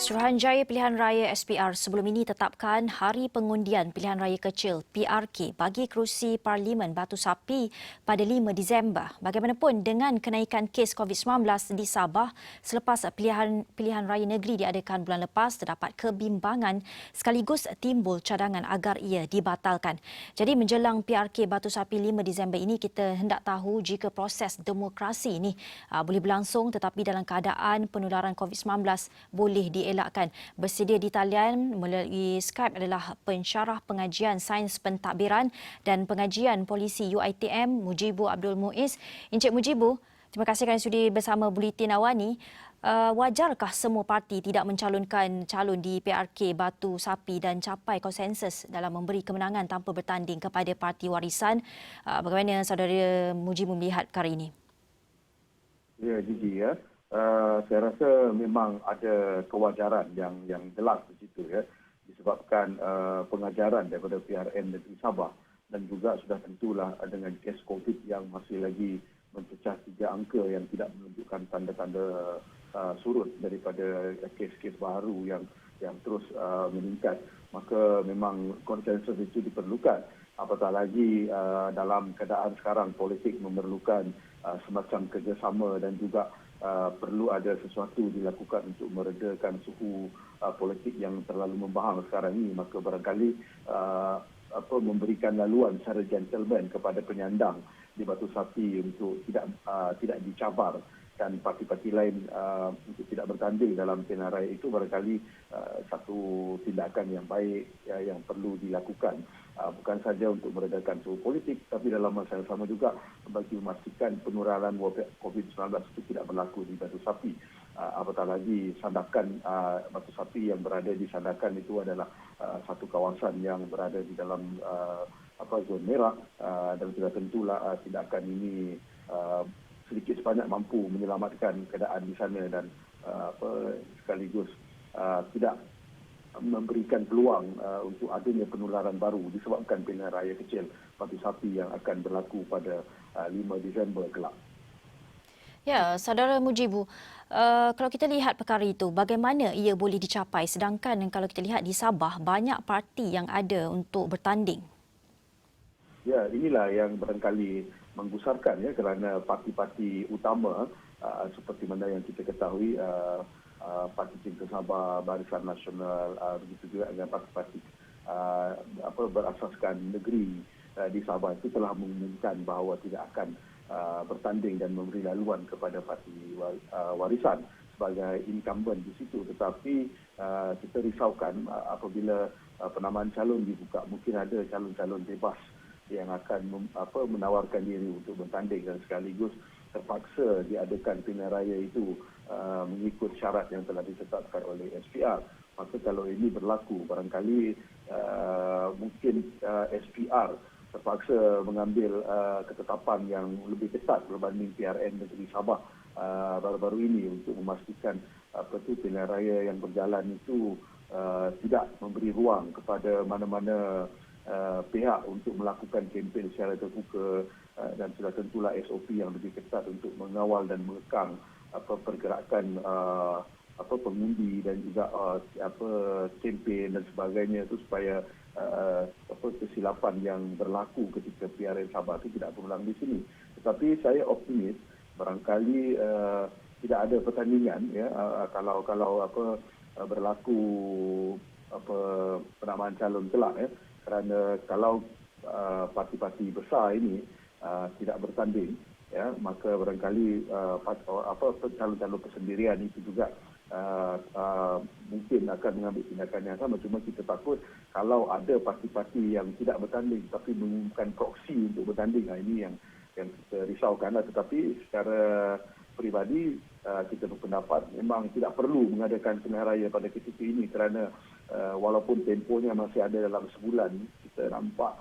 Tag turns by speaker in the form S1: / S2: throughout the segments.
S1: Suruhanjaya Pilihan Raya SPR sebelum ini tetapkan Hari Pengundian Pilihan Raya Kecil PRK bagi kerusi Parlimen Batu Sapi pada 5 Disember. Bagaimanapun dengan kenaikan kes COVID-19 di Sabah selepas pilihan raya negeri diadakan bulan lepas, terdapat kebimbangan sekaligus timbul cadangan agar ia dibatalkan. Jadi menjelang PRK Batu Sapi 5 Disember ini, kita hendak tahu jika proses demokrasi ini boleh berlangsung tetapi dalam keadaan penularan COVID-19 boleh dielakkan. Bersedia di talian melalui Skype adalah pensyarah pengajian sains pentadbiran dan pengajian polisi UiTM Mujibu Abdul Muiz. Encik Mujibu, terima kasih kerana sudi bersama Buletin Awani. Wajarkah semua parti tidak mencalonkan calon di PRK Batu Sapi dan capai konsensus dalam memberi kemenangan tanpa bertanding kepada parti warisan? Bagaimana saudara Mujibu melihat perkara ini?
S2: Ya, Gigi ya. Saya rasa memang ada kewajaran yang jelas di situ ya, disebabkan pengajaran daripada PRN Negeri Sabah dan juga sudah tentulah dengan kes COVID yang masih lagi mencecah 3 angka yang tidak menunjukkan tanda-tanda surut daripada kes-kes baru yang terus meningkat. Maka memang konsensus itu diperlukan. Apatah lagi dalam keadaan sekarang politik memerlukan semacam kerjasama dan juga perlu ada sesuatu dilakukan untuk meredakan suhu politik yang terlalu membahang sekarang ini. Maka barangkali memberikan laluan secara gentleman kepada penyandang di Batu Sapi untuk tidak dicabar dan parti-parti lain untuk tidak bertanding dalam pilihan raya itu barangkali satu tindakan yang baik yang perlu dilakukan. Bukan saja untuk meredakan suhu politik, tapi dalam masa yang sama juga bagi memastikan penularan COVID-19 itu tidak berlaku di Batu Sapi. Apatah lagi sandakan Batu Sapi yang berada di sandakan itu adalah satu kawasan yang berada di dalam zon merah dan sudah tentulah tindakan ini sedikit sebanyak mampu menyelamatkan keadaan di sana dan sekaligus tidak memberikan peluang untuk adanya penularan baru disebabkan pilihan raya kecil Batu Sapi yang akan berlaku pada 5 Disember kelak.
S1: Ya, saudara Mujibu, kalau kita lihat perkara itu, bagaimana ia boleh dicapai sedangkan kalau kita lihat di Sabah banyak parti yang ada untuk bertanding?
S2: Ya, inilah yang barangkali menggusarkan ya, kerana parti-parti utama seperti mana yang kita ketahui Parti Cinta Sabah, Barisan Nasional, begitu juga dengan parti-parti berasaskan negeri di Sabah itu telah mengumumkan bahawa tidak akan bertanding dan memberi laluan kepada parti warisan sebagai incumbent di situ. Tetapi kita risaukan apabila penamaan calon dibuka, mungkin ada calon-calon bebas yang akan menawarkan diri untuk bertanding dan sekaligus terpaksa diadakan pilihan raya itu mengikut syarat yang telah ditetapkan oleh SPR. Maka kalau ini berlaku, barangkali mungkin SPR terpaksa mengambil ketetapan yang lebih ketat berbanding PRN Negeri Sabah baru-baru ini untuk memastikan pilihan raya yang berjalan itu tidak memberi ruang kepada mana-mana pihak untuk melakukan kempen secara terbuka dan sudah tentulah SOP yang lebih ketat untuk mengawal dan mengekang pergerakan pengundi dan juga kempen dan sebagainya itu supaya kesilapan yang berlaku ketika PRN Sabah itu tidak berulang di sini. Tetapi saya optimis barangkali tidak ada pertandingan ya kalau berlaku penamaan calon kelak ya. Kerana kalau parti-parti besar ini tidak bertanding, ya, maka barangkali calon-calon persendirian itu juga mungkin akan mengambil tindakan yang sama. Cuma kita takut kalau ada parti-parti yang tidak bertanding tapi mengumumkan proksi untuk bertanding, ini yang kita risaukan. Tetapi secara peribadi kita berpendapat memang tidak perlu mengadakan pilihan raya pada ketika ini kerana walaupun tempohnya masih ada dalam sebulan, kita nampak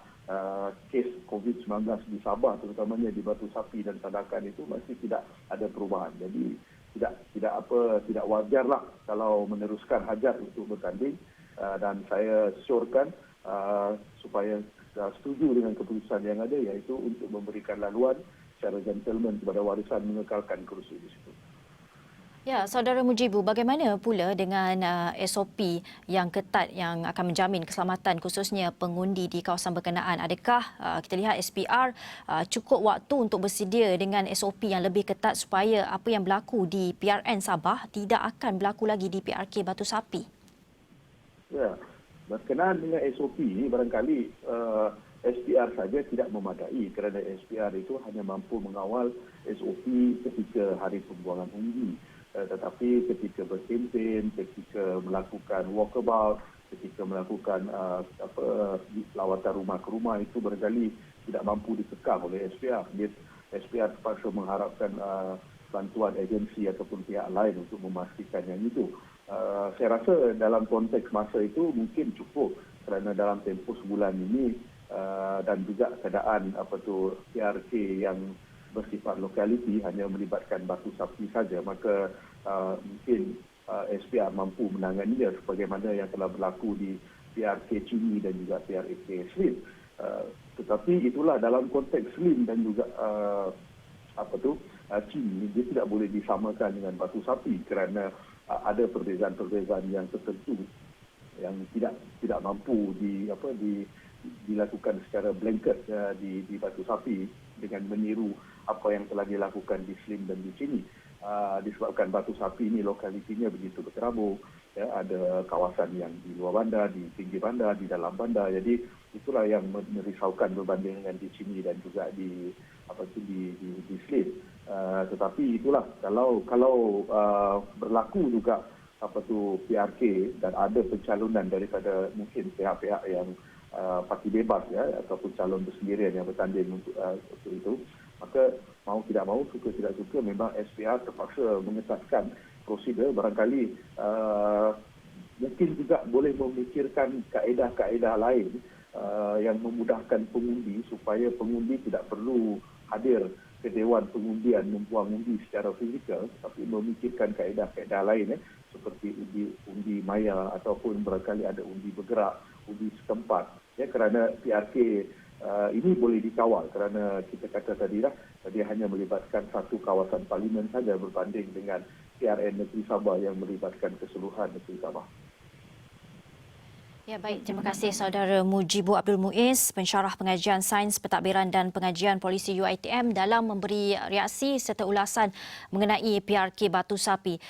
S2: kes COVID-19 di Sabah terutamanya di Batu Sapi dan Sandakan itu masih tidak ada perubahan. Jadi tidak wajarlah kalau meneruskan hajat untuk bertanding dan saya syorkan supaya setuju dengan keputusan yang ada, iaitu untuk memberikan laluan secara gentleman kepada warisan mengekalkan kerusi di situ.
S1: Ya, Saudara Mujibu, bagaimana pula dengan SOP yang ketat yang akan menjamin keselamatan khususnya pengundi di kawasan berkenaan? Adakah kita lihat SPR cukup waktu untuk bersedia dengan SOP yang lebih ketat supaya apa yang berlaku di PRN Sabah tidak akan berlaku lagi di PRK Batu Sapi?
S2: Ya, berkenaan dengan SOP ini barangkali SPR saja tidak memadai kerana SPR itu hanya mampu mengawal SOP ketika hari pembuangan undi. Tetapi ketika berkempen, ketika melakukan walkabout, ketika melakukan lawatan rumah ke rumah itu barangkali tidak mampu dikekang oleh SPR. SPR terpaksa mengharapkan bantuan agensi ataupun pihak lain untuk memastikan yang itu. Saya rasa dalam konteks masa itu mungkin cukup kerana dalam tempoh sebulan ini dan juga keadaan PRK yang bersifat lokaliti hanya melibatkan Batu Sapi saja, maka mungkin SPR mampu menanganinya sebagaimana yang telah berlaku di PRK Cini dan juga PRK Slim. Tetapi itulah dalam konteks Slim dan juga Cini, dia tidak boleh disamakan dengan Batu Sapi kerana ada perbezaan-perbezaan yang tertentu yang tidak mampu dilakukan secara blanket di Batu Sapi dengan meniru apa yang telah dilakukan di Slim dan di sini. Disebabkan Batu Sapi ini lokalitinya begitu berterabur, ya, ada kawasan yang di luar bandar, di pinggir bandar, di dalam bandar. Jadi itulah yang merisaukan berbanding dengan di sini dan juga di Slim. Tetapi itulah kalau berlaku juga PRK dan ada pencalonan daripada mungkin pihak-pihak yang parti bebas, ya, ataupun calon bersendirian yang bertanding untuk itu, maka mau tidak mau, suka tidak suka, memang SPR terpaksa mengetatkan prosedur. Barangkali mungkin juga boleh memikirkan kaedah-kaedah lain yang memudahkan pengundi supaya pengundi tidak perlu hadir ke Dewan Pengundian membuang undi secara fizikal, tapi memikirkan kaedah-kaedah lain, seperti undi maya ataupun barangkali ada undi bergerak, undi setempat, ya, kerana PRK ini boleh dikawal kerana kita kata tadi dah, dia hanya melibatkan satu kawasan parlimen saja berbanding dengan PRN Negeri Sabah yang melibatkan keseluruhan Negeri Sabah.
S1: Ya, baik. Terima kasih Saudara Mujibu Abdul Muiz, pensyarah pengajian sains pentadbiran dan pengajian polisi UiTM dalam memberi reaksi serta ulasan mengenai PRK Batu Sapi.